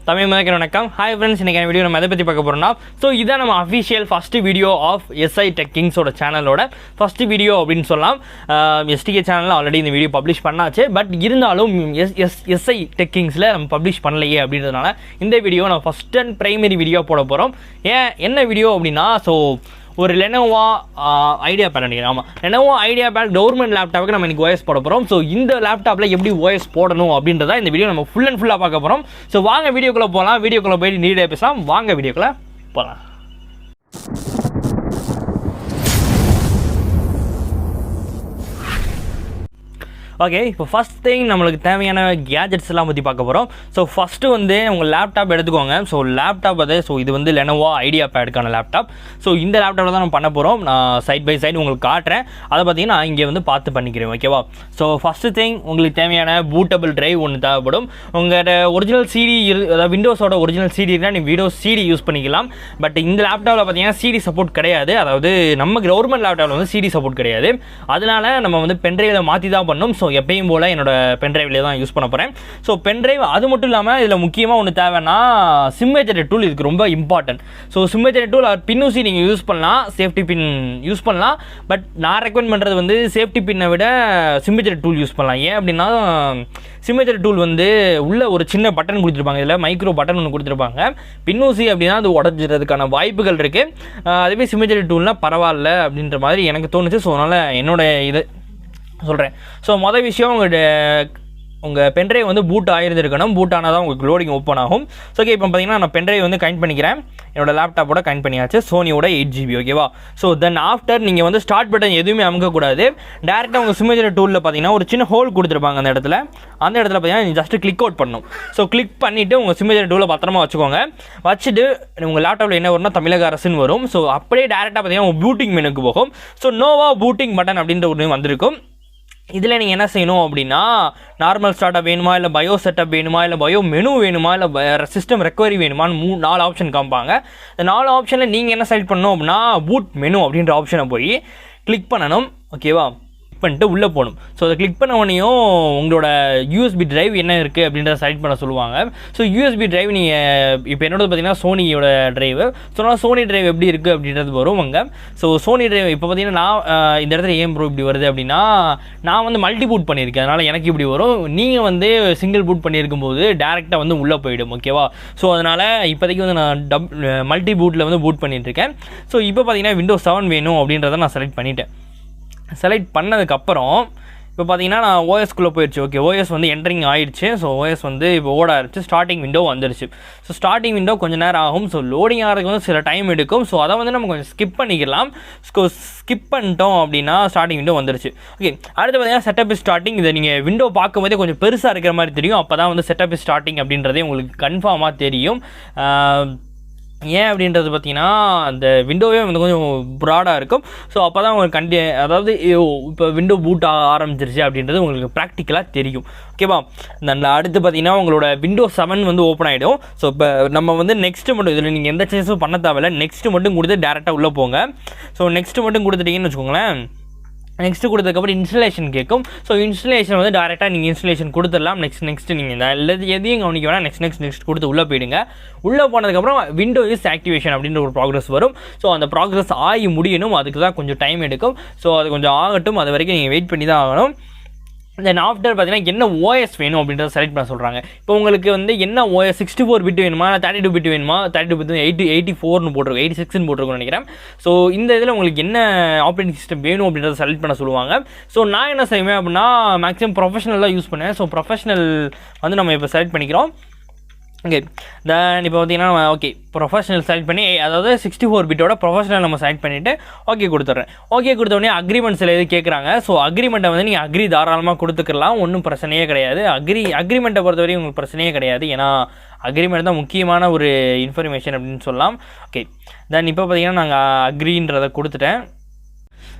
தமிழ் மதக்க வணக்கம். Hi friends, இன்றைக்கி video நம்ம எதை பற்றி பார்க்க போகிறோம்னா, ஸோ இதான் நம்ம official first video of SI tech கிங்ஸோட சேனலோட ஃபஸ்ட்டு வீடியோ அப்படின்னு சொல்லலாம். எஸ்டிகே சேனலில் ஆல்ரெடி இந்த வீடியோ பப்ளிஷ் பண்ணாச்சு. பட் இருந்தாலும் எஸ்ஐ டெக் கிங்ஸில் நம்ம பப்ளிஷ் பண்ணலையே அப்படின்றதுனால இந்த வீடியோ நம்ம ஃபஸ்ட் அண்ட் ப்ரைமரி வீடியோ போட போகிறோம். என்ன வீடியோ அப்படின்னா, ஸோ ஒரு லெனோவா ஐடியா பேட் நினைக்கிறேன். ஆமாம், லெனோவா ஐடியா பேட் கவர்மெண்ட் லேப்டாப்புக்கு நம்ம இன்றைக்கி ஓஎஸ் போட போகிறோம். ஸோ இந்த லேப்டாப்பில் எப்படி ஓஎஸ் போடணும் அப்படின்றத இந்த வீடியோ நம்ம ஃபுல் அண்ட் ஃபுல்லாக பார்க்க போகிறோம். ஸோ வாங்க வீடியோக்குள்ளே போகலாம். வீடியோக்குள்ளே போயிட்டு நீட்டாக பேசலாம். வாங்க வீடியோக்குள்ளே போகலாம். ஓகே, இப்போ ஃபஸ்ட் திங் நம்மளுக்கு தேவையான கேஜெட்ஸ் எல்லாம் பற்றி பார்க்க போகிறோம். ஸோ ஃபஸ்ட்டு வந்து உங்கள் லேப்டாப் எடுத்துக்கோங்க. ஸோ லேப்டாப் இது வந்து லெனோவா ஐடியா பேடுக்கான லேப்டாப். ஸோ இந்த லேப்டாப்பில் தான் நம்ம பண்ண போகிறோம். நான் சைட் பை சைடு உங்களுக்கு காட்டுறேன். அதை பார்த்தீங்கன்னா இங்கே வந்து பார்த்து பண்ணிக்கிறேன். ஓகேவா? ஸோ ஃபஸ்ட்டு திங் உங்களுக்கு தேவையான பூட்டபிள் டிரைவ் ஒன்று தேவைப்படும். உங்களோட ஒரிஜினல் சிடி அதாவது விண்டோஸோட ஒரிஜினல் சிடி இருந்தால் நீங்கள் விண்டோஸ் சிடி யூஸ் பண்ணிக்கலாம். பட் இந்த லேப்டாப்பில் பார்த்தீங்கன்னா சிடி சப்போர்ட் கிடையாது. அதாவது நம்ம கவர்மெண்ட் லேப்டாப்பில் வந்து சிடி சப்போர்ட் கிடையாது. அதனால நம்ம வந்து பென்ட்ரைவில் மாற்றி தான் பண்ணணும். ஸோ எப்பயும் போல் என்னோட பென்ட்ரைவ்லேயே தான் யூஸ் பண்ண போகிறேன். ஸோ பென்ட்ரைவ் அது மட்டும் இல்லாமல் இதில் முக்கியமாக ஒன்று தேவைன்னா சிம்மேஜர் டூல். இதுக்கு ரொம்ப இம்பார்ட்டன்ட். ஸோ சிம்மேஜர் டூல் பின்னூசி நீங்கள் யூஸ் பண்ணலாம், சேஃப்டி பின் யூஸ் பண்ணலாம். பட் நான் ரெக்கமெண்ட் பண்ணுறது வந்து சேஃப்டி பின்னை விட சிம்மேஜர் டூல் யூஸ் பண்ணலாம். ஏன் அப்படின்னா சிம்மேஜர் டூல் வந்து உள்ள ஒரு சின்ன பட்டன் கொடுத்துருப்பாங்க. இதில் மைக்ரோ பட்டன் ஒன்று கொடுத்துருப்பாங்க. பின்னூசி அப்படின்னா அது உடஞ்சிறதுக்கான வாய்ப்புகள் இருக்குது. அதுவே சிம்மேஜர் டூல்னால் பரவாயில்ல அப்படின்ற மாதிரி எனக்கு தோணுச்சு. ஸோ அதனால் என்னோட இது சொல்கிறேன். ஸோ மொதல் விஷயம் உங்கள் பென்ட்ரைவ் வந்து பூட் ஆகிருந்துருக்கணும். பூட் ஆனால் தான் உங்களுக்கு லோடிங் ஓப்பன் ஆகும். ஸோ ஓகே, இப்போ பார்த்தீங்கன்னா நான் பென்ட்ரைவ் வந்து கனெக்ட் பண்ணிக்கிறேன். என்னோட லேப்டாப்போட கனெக்ட் பண்ணியாச்சு. சோனியோட 8GB. ஓகேவா? ஸோ தென் ஆஃப்டர் நீங்கள் வந்து ஸ்டார்ட் பட்டன் எதுவுமே அமுக்கக்கூடாது. டேரெக்டாக உங்கள் சிம்மேஜர் டூலில் பார்த்தீங்கன்னா ஒரு சின்ன ஹோல் கொடுத்துருப்பாங்க. அந்த இடத்துல பார்த்தீங்கன்னா நீங்கள் ஜஸ்ட்டு கிளிக் அவுட் பண்ணணும். ஸோ கிளிக் பண்ணிவிட்டு உங்கள் சிம்மேஜர் டூலில் பத்திரமா வச்சுக்கோங்க. வச்சுட்டு உங்கள் லேப்டாப்பில் என்ன வரும்னா தமிழக அரசுன்னு வரும். ஸோ அப்படியே டேரெக்டாக பார்த்தீங்கன்னா உங்கள் பூட்டிங் மெனுக்கு போகும். ஸோ நோவா பூட்டிங் பட்டன் அப்படின்ற ஒன்று வந்திருக்கும். இதில் நீங்கள் என்ன செய்யணும் அப்படின்னா, நார்மல் ஸ்டார்ட்அப் வேணுமா, இல்லை பயோ செட்டப் வேணுமா, இல்லை பயோ மெனு வேணுமா, இல்லை சிஸ்டம் ரெக்கவரி வேணுமான்னு 4 ஆப்ஷன் காமிப்பாங்க. இந்த 4 ஆப்ஷனில் நீங்கள் என்ன செலக்ட் பண்ணணும் அப்படின்னா, பூட் மெனு அப்படின்ற ஆப்ஷனை போய் கிளிக் பண்ணணும். ஓகேவா? பண்ணிட்டு உள்ளே போகணும். ஸோ அதை கிளிக் பண்ண உடனேயும் உங்களோட யூஎஸ்பி டிரைவ் என்ன இருக்குது அப்படின்றத செலக்ட் பண்ண சொல்லுவாங்க. ஸோ யூஎஸ்பி டிரைவ் நீங்கள் இப்போ என்னோட பார்த்தீங்கன்னா சோனியோட டிரைவு. ஸோ சோனி டிரைவ் எப்படி இருக்குது அப்படின்றது வரும் அங்கே. ஸோ சோனி டிரைவ் இப்போ பார்த்தீங்கன்னா நான் இந்த இடத்துல ஏன் ப்ரோ இப்படி வருது அப்படின்னா, நான் வந்து மல்டி பூட் பண்ணியிருக்கேன். அதனால் எனக்கு இப்படி வரும். நீங்கள் வந்து சிங்கிள் பூட் பண்ணியிருக்கும் போது டேரெக்டாக வந்து உள்ளே போயிடும். ஓகேவா? ஸோ அதனால் இப்போதைக்கு வந்து நான் மல்டி பூட்டில் வந்து பூட் பண்ணிட்டுருக்கேன். ஸோ இப்போ பார்த்தீங்கன்னா விண்டோஸ் 7 வேணும் அப்படின்றத நான் செலக்ட் பண்ணிட்டேன். செலக்ட் பண்ணதுக்கப்புறம் இப்போ பார்த்தீங்கன்னா நான் ஓஎஸ்குள்ளே போயிடுச்சு. ஓகே, ஓஎஸ் வந்து என்ட்ரிங் ஆகிடுச்சு. ஸோ ஓஎஸ் வந்து இப்போ ஓட ஆரம்பிச்சு. ஸ்டார்டிங் விண்டோ வந்துருச்சு. ஸோ ஸ்டார்டிங் விண்டோ கொஞ்சம் நேரம் ஆகும். ஸோ லோடிங் ஆகிறதுக்கு வந்து சில டைம் எடுக்கும். ஸோ அதை வந்து நம்ம கொஞ்சம் ஸ்கிப் பண்ணிக்கலாம். ஸ்கிப் பண்ணிட்டோம் அப்படின்னா ஸ்டார்டிங் விண்டோ வந்துருச்சு. ஓகே, அடுத்து பார்த்தீங்கன்னா செட்டப் ஸ்டார்டிங். இதை நீங்கள் விண்டோ பார்க்கும்போதே கொஞ்சம் பெருசாக இருக்கிற மாதிரி தெரியும். அப்போ தான் வந்து செட்டப் ஸ்டார்டிங் அப்படின்றதே உங்களுக்கு கன்ஃபார்மாக தெரியும். ஏன் அப்படின்றது பார்த்தீங்கன்னா, அந்த விண்டோவே வந்து கொஞ்சம் ப்ராடாக இருக்கும். ஸோ அப்போ தான் உங்களுக்கு அதாவது இப்போ விண்டோ பூட் ஆரம்பிச்சிருச்சு அப்படின்றது உங்களுக்கு ப்ராக்டிக்கலாக தெரியும். ஓகேவா? அடுத்து பார்த்தீங்கன்னா உங்களோட விண்டோஸ் 7 வந்து ஓப்பன் ஆகிடும். ஸோ இப்போ நம்ம வந்து நெக்ஸ்ட்டு மட்டும், இதில் நீங்கள் எந்த சேஞ்சஸும் பண்ண தேவையில்லை. நெக்ஸ்ட்டு மட்டும் கொடுத்து டேரெக்டாக உள்ளே போங்க. ஸோ நெக்ஸ்ட்டு மட்டும் கொடுத்துட்டீங்கன்னு வச்சுக்கோங்களேன். நெக்ஸ்ட்டு கொடுத்ததுக்கப்புறம் இன்ஸ்டலேஷன் கேட்கும். ஸோ இன்ஸ்டலேஷன் வந்து டேரெக்டாக நீங்கள் இன்ஸ்டலேஷன் கொடுத்துடலாம். நெக்ஸ்ட் நீங்கள் எதையும் கவனிக்க வேணாம். நெக்ஸ்ட் கொடுத்து உள்ளே போயிடுங்க. உள்ளே போனதுக்கப்புறம் விண்டோ இஸ் ஆக்டிவேஷன் அப்படின்ற ஒரு ப்ராக்ரஸ் வரும். ஸோ அந்த ப்ராக்ரஸ் ஆகி முடியணும். அதுக்கு தான் கொஞ்சம் டைம் எடுக்கும். ஸோ அது கொஞ்சம் ஆகட்டும். அது வரைக்கும் நீங்கள் வெயிட் பண்ணி தான் ஆகணும். தென் ஆஃப்டர் பார்த்தீங்கன்னா என்ன ஓஎஸ் வேணும் அப்படின்றத செலக்ட் பண்ண சொல்கிறாங்க. இப்போ உங்களுக்கு வந்து என்ன ஓஎஸ் 64 பிட் வேணுமா, 32 பிட் வேணுமா, 32 பிட் 84னு போட்டிருக்கோம், 86னு போட்டிருக்கோம்னு நினைக்கிறேன். ஸோ இந்த இதில் உங்களுக்கு என்ன ஆப்ரேட்டிங் சிஸ்டம் வேணும் அப்படின்றத செலக்ட் பண்ண சொல்லுவாங்க. ஸோ நான் என்ன செய்வேன் அப்படின்னா, மேக்ஸிமம் ப்ரொஃபஷனலாக யூஸ் பண்ணுவேன். ஸோ ப்ரொஃபஷனல் வந்து நம்ம இப்போ செலக்ட் பண்ணிக்கிறோம். ஓகே, தென் இப்போ பார்த்தீங்கன்னா ஓகே ப்ரொஃபஷனல் செலக்ட் பண்ணி, அதாவது 64 பிட்டோட ப்ரொஃபஷனல் நம்ம செலக்ட் பண்ணிவிட்டு ஓகே கொடுத்துட்றேன். ஓகே கொடுத்தோடனே அக்ரிமெண்ட் சில இது கேட்குறாங்க. ஸோ அக்ரிமெண்ட்டை வந்து நீங்கள் அக்ரி தாராளமாக கொடுத்துக்கலாம். ஒன்றும் பிரச்சனையே கிடையாது. அக்ரிமெண்ட்டை பொறுத்தவரைக்கும் உங்களுக்கு பிரச்சனையே கிடையாது. ஏன்னா அக்ரிமெண்ட் தான் முக்கியமான ஒரு இன்ஃபர்மேஷன் அப்படின்னு சொல்லலாம். ஓகே, தென் இப்போ பார்த்தீங்கன்னா நாங்கள் அக்ரின்றதை கொடுத்துட்டேன்.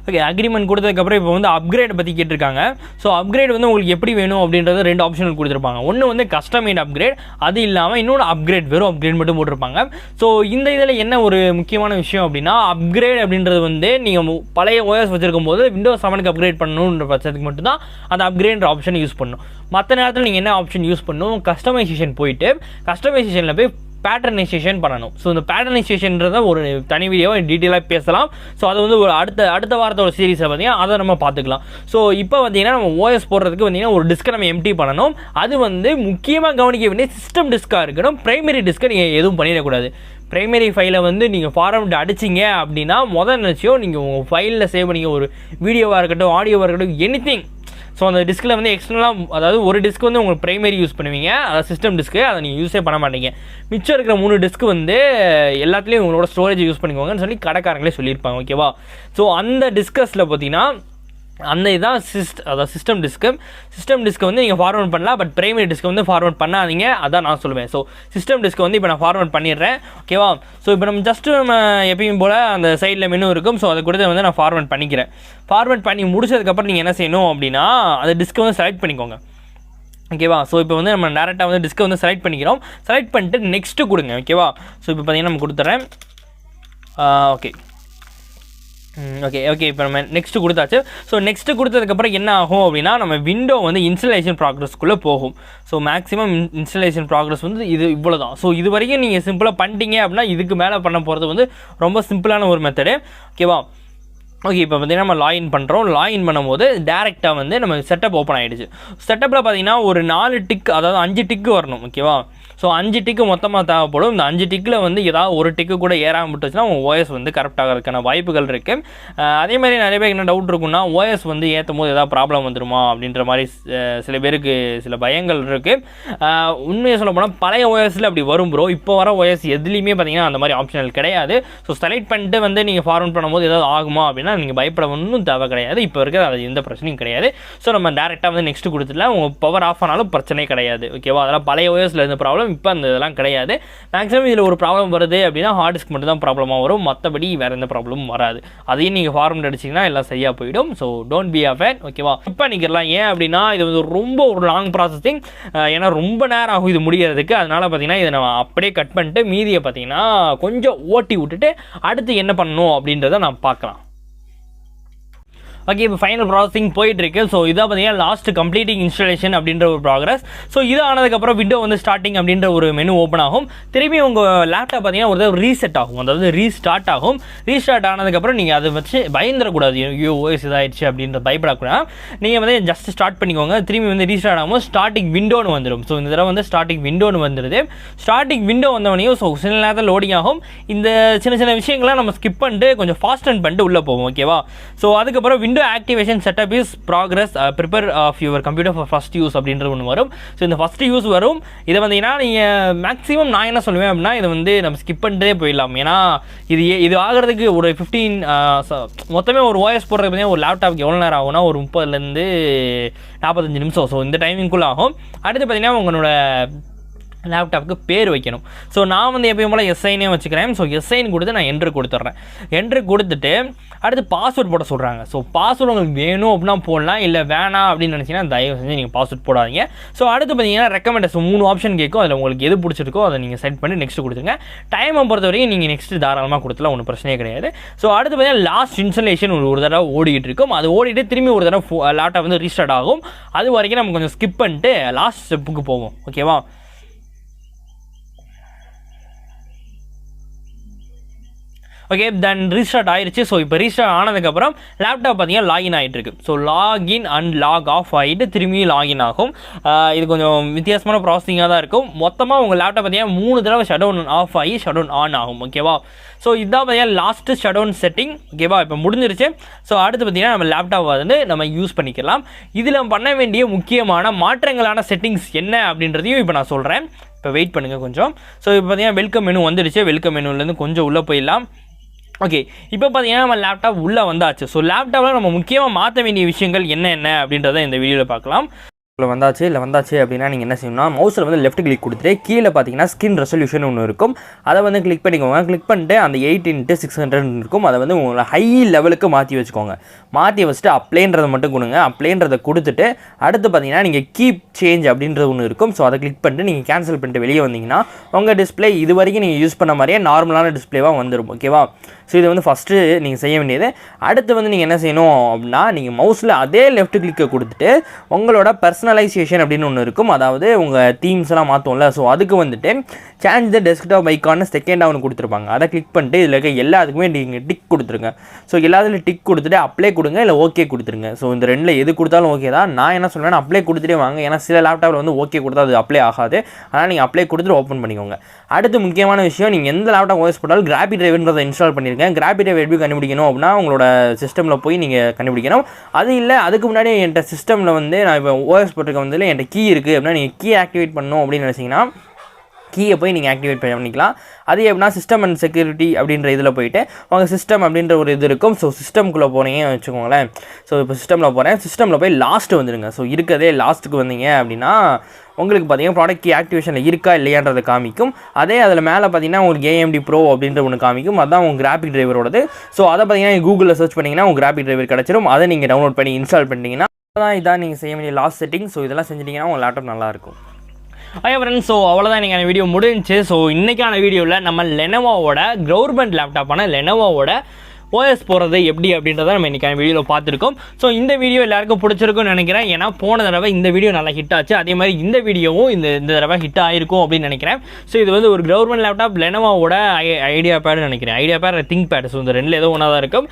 ஓகே, அக்ரிமெண்ட் கொடுத்ததுக்கப்புறம் இப்போ வந்து அப்கிரேட் பற்றி கேட்டிருக்காங்க. ஸோ அப்கிரேட் வந்து உங்களுக்கு எப்படி வேணும் அப்படின்றது 2 ஆப்ஷன் கொடுத்துருப்பாங்க. ஒன்று வந்து கஸ்டமைட் அப்கிரேட், அது இல்லாமல் இன்னொன்று அப்கிரேட், வெறும் அப்கிரேட் மட்டும் போட்டிருப்பாங்க. ஸோ இந்த இதில் என்ன ஒரு முக்கியமான விஷயம் அப்படின்னா, அப்கிரேட் அப்படின்றது வந்து நீங்கள் பழைய ஓஎஸ் வச்சிருக்கும் போது விண்டோஸ் 7க்கு அப்கிரேட் பண்ணணுன்ற பட்சத்துக்கு மட்டும்தான் அந்த அப்கிரேட் ஆப்ஷன் யூஸ் பண்ணணும். மற்ற நேரத்தில் நீங்கள் என்ன ஆப்ஷன் யூஸ் பண்ணணும், கஸ்டமைசேஷன் போயிட்டு கஸ்டமைசேஷனில் போய் பேட்டர்னைசேஷன் பண்ணணும். ஸோ இந்த பேட்டர்னைசேஷன்றதை ஒரு தனி வீடியோவை டீட்டெயிலாக பேசலாம். ஸோ அது வந்து ஒரு அடுத்த வாரத்தோட சீரீஸை பார்த்தீங்கன்னா அதை நம்ம பார்த்துக்கலாம். ஸோ இப்போ பார்த்தீங்கன்னா நம்ம ஓஎஸ் போடுறதுக்கு பார்த்தீங்கன்னா ஒரு டிஸ்கை நம்ம எம்டி பண்ணணும். அது வந்து முக்கியமாக கவனிக்க வேண்டிய சிஸ்டம் டிஸ்காக இருக்கணும். பிரைமரி டிஸ்கை நீங்கள் எதுவும் பண்ணிடக்கூடாது. பிரைமரி ஃபைலை வந்து நீங்கள் ஃபார்மேட் அடிச்சிங்க அப்படின்னா முதல் நினச்சியும் நீங்கள் உங்கள் ஃபைலில் சேவ் பண்ணிங்க, ஒரு வீடியோவாக இருக்கட்டும், ஆடியோவாக இருக்கட்டும், எனிதிங். ஸோ அந்த டிஸ்கில் வந்து எக்ஸ்டர்னலாக, அதாவது ஒரு டிஸ்க் வந்து உங்களுக்கு பிரைமரி யூஸ் பண்ணுவீங்க, அதாவது சிஸ்டம் டிஸ்க்கு, அதை நீங்கள் யூஸே பண்ண மாட்டீங்க. மிச்சம் இருக்கிற 3 டிஸ்க்கு வந்து எல்லாத்துலேயும் உங்களோட ஸ்டோரேஜ் யூஸ் பண்ணிக்கோங்கன்னு சொல்லி கடைக்காரங்களே சொல்லியிருப்பாங்க. ஓகேவா? ஸோ அந்த டிஸ்கஸில் பார்த்தீங்கன்னா அந்த இதுதான் அதாவது சிஸ்டம் டிஸ்க்கு வந்து நீங்கள் ஃபார்வர்ட் பண்ணலாம். பட் பிரைமரி டிஸ்க்கை வந்து ஃபார்வர்ட் பண்ணாதீங்க, அதான் நான் சொல்லுவேன். ஸோ சிஸ்டம் டிஸ்க்கை வந்து இப்போ நான் ஃபார்வர்ட் பண்ணிடுறேன். ஓகேவா? ஸோ இப்போ நம்ம எப்பயும் போல் அந்த சைடில் மெனு இருக்கும். ஸோ அதை கொடுத்து வந்து நான் ஃபார்வர்ட் பண்ணிக்கிறேன். ஃபார்வர்ட் பண்ணி முடிச்சதுக்கப்புறம் நீங்கள் என்ன செய்யணும் அப்படின்னா, அந்த டிஸ்க்கை வந்து செலக்ட் பண்ணிக்கோங்க. ஓகேவா? ஸோ இப்போ வந்து நம்ம டேரெக்டாக வந்து டிஸ்க்கை வந்து செலக்ட் பண்ணிக்கிறோம். செலக்ட் பண்ணிட்டு நெக்ஸ்ட்டு கொடுங்க. ஓகேவா? ஸோ இப்போ பார்த்தீங்கன்னா நம்ம கொடுத்துட்றேன். ஓகே, இப்போ நம்ம நெக்ஸ்ட்டு கொடுத்தாச்சு. ஸோ நெக்ஸ்ட்டு கொடுத்ததுக்கப்புறம் என்ன ஆகும் அப்படின்னா, நம்ம விண்டோ வந்து இன்ஸ்டலேஷன் ப்ராக்ரஸ்க்குள்ளே போகும். ஸோ மேக்ஸிமம் இன்ஸ்டலேஷன் ப்ராக்ரஸ் வந்து இது இவ்வளோ தான். ஸோ இது வரைக்கும் நீங்கள் சிம்பிளாக பண்ணிட்டீங்க அப்படின்னா இதுக்கு மேலே பண்ண போகிறது வந்து ரொம்ப சிம்பிளான ஒரு மெத்தடு. ஓகேவா? ஓகே, இப்போ பார்த்தீங்கன்னா நம்ம லாகின் பண்ணுறோம். லாகின் பண்ணும்போது டேரெக்டாக வந்து நம்ம செட்டப் ஓப்பன் ஆகிடுச்சு. செட்டப்பில் பார்த்தீங்கன்னா ஒரு 4 டிக், அதாவது 5 டிக்கு வரணும். ஓகேவா? ஸோ 5 டிக்கு மொத்தமாக தேவைப்படும். இந்த 5 டிக்கில் வந்து ஏதாவது ஒரு டிக்கு கூட ஏறாமல் விட்டுச்சுன்னா உங்கள் ஓஎஸ் வந்து கரெக்டாகிறதுக்கான வாய்ப்புகள் இருக்குது. அதே மாதிரி நிறைய பேருக்கு என்ன டவுட் இருக்குன்னா, ஓஎஸ் வந்து ஏற்றும் போது ஏதாவது ப்ராப்ளம் வந்துருமா அப்படின்ற மாதிரி சில பேருக்கு சில பயங்கள் இருக்குது. உண்மையை சொல்ல போனால் பழைய ஓஎஸில் அப்படி வரும் ப்ரோ. இப்போ வர ஓஎஸ் எதுலேயுமே பார்த்தீங்கன்னா அந்த மாதிரி ஆப்ஷனல் கிடையாது. ஸோ செலக்ட் பண்ணிட்டு வந்து நீங்கள் ஃபார்வர்ட் பண்ணும்போது ஏதாவது ஆகுமா அப்படின்னா நீங்கள் பயப்பட ஒன்றும் தேவை கிடையாது. இப்போ இருக்கிற அது எந்த பிரச்சனையும் கிடையாது. ஸோ நம்ம டேரெக்டாக வந்து நெக்ஸ்ட்டு கொடுத்துடலாம். உங்கள் பவர் ஆஃப் ஆனாலும் பிரச்சனையே கிடையாது. ஓகேவா? அதெல்லாம் பழைய ஓஎஸில் இருந்த ப்ராப்ளம், இப்போ அந்த இதெல்லாம் கிடையாது. மேக்ஸிமம் இதில் ஒரு ப்ராப்ளம் வருது அப்படின்னா ஹார்ட் டிஸ்க் மட்டும் தான் ப்ராப்ளமாக வரும், மற்றபடி வேறு எந்த ப்ராப்ளமும் வராது. அதையும் நீங்கள் ஃபார்மேட் அடிச்சிங்கன்னா எல்லாம் சரியாக போயிடும். So don't be afraid. ஓகேவா? இப்போ பண்ணிக்கலாம். ஏன் அப்படின்னா இது வந்து ரொம்ப ஒரு லாங் ப்ராசஸிங், ஏன்னா ரொம்ப நேரம் ஆகும் இது முடிகிறதுக்கு. அதனால் பார்த்தீங்கன்னா இதை நம்ம அப்படியே கட் பண்ணிட்டு மீதியை பார்த்தீங்கன்னா கொஞ்சம் ஓட்டி விட்டுட்டு அடுத்து என்ன பண்ணணும் அப்படின்றத நான் பார்க்கலாம். ஓகே, இப்போ ஃபைனல் ப்ராசஸிங் போயிட்டுருக்கு. ஸோ இதாக பார்த்தீங்கன்னா லாஸ்ட் கம்ப்ளீட்டிங் இன்ஸ்டாலேஷன் அப்படின்ற ஒரு ப்ராக்ரஸ். ஸோ இது ஆனதுக்கப்புறம் விண்டோ வந்து ஸ்டார்டிங் அப்படின்ற ஒரு மெனு ஓப்பன் ஆகும். திரும்பி உங்கள் லேப்டாப் பார்த்தீங்கன்னா ஒரு ரீசெட் ஆகும், அதாவது ரீஸ்டார்ட் ஆகும். ரீஸ்டார்ட் ஆனதுக்கப்புறம் நீங்கள் அதை வச்சு பயந்துடக்கூடாது, ஐயோ ஓஎஸ் இதாகிடுச்சு அப்படின்ற பயப்படக்கூடாது. நீங்கள் வந்து ஜஸ்ட் ஸ்டார்ட் பண்ணிக்கோங்க. திரும்பி வந்து ரீஸ்டார்ட் ஆகும்போது ஸ்டார்டிங் விண்டோன்னு வந்துடும். ஸோ இந்த தடவை வந்து ஸ்டார்டிங் விண்டோன்னு வந்துடுது. ஸ்டார்டிங் விண்டோ வந்தவனையும் ஸோ சில நேரத்தில் லோடிங் ஆகும். இந்த சின்ன விஷயங்கள்லாம் நம்ம ஸ்கிப் பண்ணிட்டு கொஞ்சம் ஃபாஸ்ட் ரன் பண்ணிட்டு உள்ளே போவோம். ஓகேவா? ஸோ அதுக்கப்புறம் window activation setup is progress, prepare of your computer for first use அப்படின்ற ஒன்று வரும். ஸோ இந்த ஃபஸ்ட் யூஸ் வரும். இதை வந்தீங்கன்னா நீங்கள் மேக்ஸிமம் நான் என்ன சொல்லுவேன் அப்படின்னா இதை வந்து நம்ம ஸ்கிப் பண்ணிட்டே போயிடலாம். ஏன்னா இது ஆகிறதுக்கு ஒரு 15 மொத்தமே ஒரு ஓஎஸ் போடுறது பார்த்தீங்கன்னா ஒரு லேப்டாப்புக்கு எவ்வளோ நேரம் ஆகும்னா ஒரு 30லேருந்து 45 நிமிஷம். ஸோ இந்த டைமிங்குள்ளே ஆகும். அடுத்து பார்த்தீங்கன்னா உங்களோட லேப்டாப்புக்கு பேர் வைக்கணும். ஸோ நான் வந்து எப்பயும் போல் எஸ்ஐனே வச்சுக்கிறேன். ஸோ எஸ்ஐன்னு கொடுத்து நான் என்ட்ரு கொடுத்துட்றேன். என்ட்ரு கொடுத்துட்டு அடுத்து பாஸ்வேர்ட் போட சொல்கிறாங்க. ஸோ பாஸ்வேர்டு உங்களுக்கு வேணும் அப்படின்னா போடலாம், இல்லை வேணாம் அப்படின்னு நினச்சிங்கன்னா தயவு செஞ்சு நீங்கள் பாஸ்வேர்ட் போடாதீங்க. ஸோ அடுத்து பார்த்தீங்கன்னா ரெக்கமெண்டேஷன் 3 ஆப்ஷன் கேட்கும். அதில் உங்களுக்கு எது பிடிச்சிருக்கோ அதை நீங்கள் செட் பண்ணி நெக்ஸ்ட் கொடுத்துருங்க. டைமை பொறுத்த வரைக்கும் நீங்கள் நெக்ஸ்ட் தாராளமாக கொடுத்துலாம், ஒன்றும் பிரச்சனையே கிடையாது. ஸோ அடுத்து பார்த்தீங்கன்னா லாஸ்ட் இன்ஸ்டலேஷன் ஒரு தடவை ஓடிக்கிட்டு இருக்கும். அது ஓடிட்டு திரும்பி ஒரு தடவை லேப்டாப் வந்து ரீஸ்டார்ட் ஆகும். அது வரைக்கும் நம்ம கொஞ்சம் ஸ்கிப் பண்ணிட்டு லாஸ்ட் ஸ்டெப்புக்கு போவோம். ஓகேவா? ஓகே, தென் ரீஸ்டார்ட் ஆயிடுச்சு. ஸோ இப்போ ரீஸ்டார்ட் ஆனதுக்கப்புறம் லேப்டாப் பார்த்தீங்கன்னா லாகின் ஆகிட்டு இருக்கு. So login and log off ஆகிட்டு திரும்பி லாகின் ஆகும். இது கொஞ்சம் வித்தியாசமான ப்ராசஸிங்காக தான் இருக்கும். மொத்தமாக உங்கள் லேப்டாப் பார்த்தீங்கன்னா 3 தடவை ஷட் டவுன் ஆஃப் ஆகி ஷட் டவுன் ஆன் ஆகும். ஓகேவா? ஸோ இதுதான் பார்த்தீங்கன்னா லாஸ்ட்டு ஷட் டவுன் செட்டிங். ஓகேவா? இப்போ முடிஞ்சிருச்சு. ஸோ அடுத்து பார்த்தீங்கன்னா நம்ம லேப்டாப் வந்து நம்ம யூஸ் பண்ணிக்கலாம். இதில் பண்ண வேண்டிய முக்கியமான மாற்றங்களான செட்டிங்ஸ் என்ன அப்படின்றதையும் இப்போ நான் சொல்கிறேன். இப்போ வெயிட் பண்ணுங்கள் கொஞ்சம். ஸோ இப்போ பார்த்தீங்கன்னா வெல்கம் மெனு வந்துடுச்சு. வெல்கம் மெனுலேருந்து கொஞ்சம் உள்ளே போயிடலாம். ஓகே, இப்போ பார்த்தீங்கன்னா நம்ம லேப்டாப் உள்ளே வந்தாச்சு. ஸோ லேப்டாப்பில் நம்ம முக்கியமாக மாற்ற வேண்டிய விஷயங்கள் என்ன அப்படின்றத இந்த வீடியோவில் பார்க்கலாம். வந்தாச்சு அப்படின்னா நீங்கள் என்ன செய்யணும்னா மவுஸில் வந்து லெஃப்ட் கிளிக் கொடுத்துட்டு கீழே பார்த்தீங்கன்னா ஸ்கின் ரெசல்யூஷன் ஒன்று இருக்கும். அதை வந்து கிளிக் பண்ணிக்கோங்க. கிளிக் பண்ணிட்டு அந்த 8x600 இருக்கும். அதை வந்து உங்களை ஹை லெவலுக்கு மாற்றி வச்சுக்கோங்க. மாற்றி வச்சுட்டு அப்ளைன்றதை மட்டும் கொடுங்க. அப்ளைன்றதை கொடுத்துட்டு அடுத்து பார்த்தீங்கன்னா நீங்கள் கீப் சேஞ்ச் அப்படின்றது ஒன்று இருக்கும். ஸோ அதை கிளிக் பண்ணிட்டு நீங்கள் கேன்சல் பண்ணிட்டு வெளியே வந்தீங்கன்னா உங்கள் டிஸ்பிளே இது வரைக்கும் நீங்கள் யூஸ் பண்ண மாதிரியே நார்மலான டிஸ்பிளேவாக வந்துடும். ஓகேவா? ஸோ இது வந்து ஃபஸ்ட்டு நீங்கள் செய்ய வேண்டியது. அடுத்து வந்து நீங்கள் என்ன செய்யணும் அப்படின்னா நீங்கள் மவுஸில் அதே லெஃப்ட் கிளிக்கை கொடுத்துட்டு உங்களோட பர்சனலைசேஷன் அப்படின்னு ஒன்று இருக்கும். அதாவது உங்கள் தீம்ஸ்லாம் மாற்றோம்ல, ஸோ அதுக்கு வந்துட்டு சேஞ்ச் த டெஸ்க்டாப் ஐக்கான செகண்டாக ஒன்று கொடுத்துருப்பாங்க. அதை கிளிக் பண்ணிட்டு இதில் இருக்க எல்லாத்துக்குமே நீங்கள் டிக் கொடுத்துருங்க. ஸோ எல்லாத்துலையும் டிக் கொடுத்துட்டு அப்ளை கொடுங்க, இல்லை ஓகே கொடுத்துருங்க. ஸோ இந்த ரெண்டில் எது கொடுத்தாலும் ஓகே தான். நான் என்ன சொல்வேன், அப்ளை கொடுத்துட்டே வாங்க. ஏன்னா சில லேப்டாப்பில் வந்து ஓகே கொடுத்தா அது அப்ளை ஆகாது. அதனால் நீங்கள் அப்ளை கொடுத்துட்டு ஓப்பன் பண்ணிக்கோங்க. அடுத்து முக்கியமான விஷயம், நீங்கள் எந்த லேப்டாப் ஓஎஸ் போட்டாலும் கிராபி டிரைவர்ன்றதை இன்ஸ்டால் பண்ணியிருக்கேன். கிராபி டிரைவர் எப்படி கண்டுபிடிக்கணும் அப்படின்னா உங்களோட சிஸ்டமில் போய் நீங்கள் கண்டுபிடிக்கணும். அது இல்லை அதுக்கு முன்னாடி என்கிட்ட சிஸ்டமில் வந்து நான் இப்போ ஓஎஸ் போட்டிருக்க வந்து என்கிட்ட கீ இருக்குது அப்படின்னா நீங்கள் கீ ஆக்டிவேட் பண்ணணும் அப்படின்னு நினச்சிங்கன்னா கீயை போய் நீங்கள் ஆக்டிவேட் பண்ணிக்கலாம். அது எப்படின்னா சிஸ்டம் அண்ட் செக்யூரிட்டி அப்படின்ற இதில் போயிட்டு உங்கள் சிஸ்டம் அப்படின்ற ஒரு இது இருக்கும். ஸோ சிஸ்டம்குள்ளே போனீங்கன்னு வச்சுக்கோங்களேன். ஸோ இப்போ சிஸ்டமில் போகிறேன். சிஸ்டமில் போய் லாஸ்ட்டு வந்துடுங்க. ஸோ இருக்கதே லாஸ்ட்டுக்கு வந்தீங்க அப்படின்னா உங்களுக்கு பார்த்தீங்கன்னா ப்ராடக்ட் கீ ஆக்டிவேஷனில் இருக்கா இல்லையான்றதை காமிக்கும். அதே அதில் மேலே பார்த்தீங்கன்னா உங்களுக்கு AMD ப்ரோ அப்படின்ற ஒன்று காமிக்கும். அதுதான் உங்கள் கிராபிக் டிரைவரோடது. ஸோ அதை பார்த்தீங்கன்னா கூகுளில் சர்ச் பண்ணிங்கன்னா உங்கள் கிராபிக் டிரைவர் கிடச்சிரும். அதை நீங்கள் டவுன்லோட் பண்ணி இன்ஸ்டால் பண்ணிட்டீங்கன்னா இதான் நீங்கள் செய்ய வேண்டிய லாஸ்ட் செட்டிங். ஸோ இதெல்லாம் செஞ்சிட்டிங்கன்னா உங்கள் லேப்டாப் நல்லாயிருக்கும். ஓகே ஃப்ரெண்ட்ஸ், ஸோ அவ்வளோதான் நீங்கள் வீடியோ முடிஞ்சிச்சு. ஸோ இன்றைக்கான வீடியோவில் நம்ம லெனோவோட கவர்மெண்ட் லேப்டாப்பான லெனோவோட ஓஎஸ் போகிறது எப்படி அப்படின்றத நம்ம இன்றைக்கான வீடியோவில் பார்த்துருக்கோம். ஸோ இந்த வீடியோ எல்லாருக்கும் பிடிச்சிருக்கும்னு நினைக்கிறேன். ஏன்னா போன தடவை இந்த வீடியோ நல்லா ஹிட் ஆச்சு. அதே மாதிரி இந்த வீடியோவும் இந்த தடவை ஹிட் ஆகிருக்கும் அப்படின்னு நினைக்கிறேன். ஸோ இது வந்து ஒரு கவர்மெண்ட் லேப்டாப் லெனோவோட ஐடியா பேடுன்னு நினைக்கிறேன். Idea bad ThinkPad. ஸோ இந்த ரெண்டில் ஏதோ ஒன்றா தான் இருக்கும்.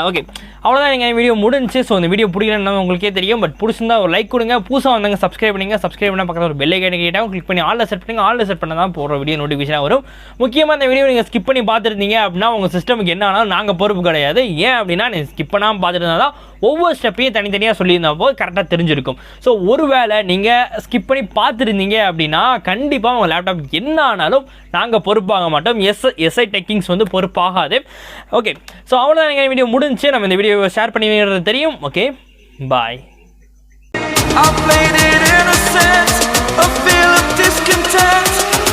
ஓகே, அவ்வளோதான் நீங்கள் வீடியோ முடிஞ்சு. ஸோ இந்த வீடியோ பிடிக்கலன்னு உங்களுக்கே தெரியும். பட் பிடிச்சிருந்தா ஒரு லைக் கொடுங்க. புதுசாக வந்தாங்க சப்ஸ்கிரைப் பண்ணுங்கள். சப்ஸ்கிரைப் பண்ணால் பக்கத்தில் ஒரு பெல் ஐக்கான் கேட்டால் கிளிக் பண்ணி ஆல்ல செட் பண்ணுங்கள். ஆல்ல செட் பண்ணால் தான் போகிற வீடியோ நோட்டிஃபிகேஷனாக வரும். முக்கியமாக இந்த வீடியோ நீங்கள் ஸ்கிப் பண்ணி பார்த்துருந்தீங்க அப்படின்னா உங்கள் சிஸ்டமுக்கு என்ன ஆனாலும் நாங்கள் பொறுப்பு கிடையாது. ஏன் அப்படின்னா நீங்கள் ஸ்கிப் பண்ணாமல் பார்த்துட்டு இருந்தால் தான் ஒவ்வொரு ஸ்டெப்பையும் தனித்தனியாக சொல்லியிருந்தப்போ கரெக்டாக தெரிஞ்சிருக்கும். ஸோ ஒருவேளை நீங்கள் ஸ்கிப் பண்ணி பார்த்துருந்தீங்க அப்படின்னா கண்டிப்பாக உங்கள் லேப்டாப் என்ன ஆனாலும் நாங்கள் பொறுப்பாக மாட்டோம். எஸ்ஐ டெக்கிங்ஸ் வந்து பொறுப்பாகாது. ஓகே, ஸோ அவ்வளோதான் நீங்கள் வீடியோ முடிஞ்சு. நம்ம இந்த வீடியோவை ஷேர் பண்ணி தெரியும். Okay, bye.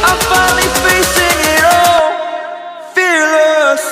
I'm finally facing it all, fearless.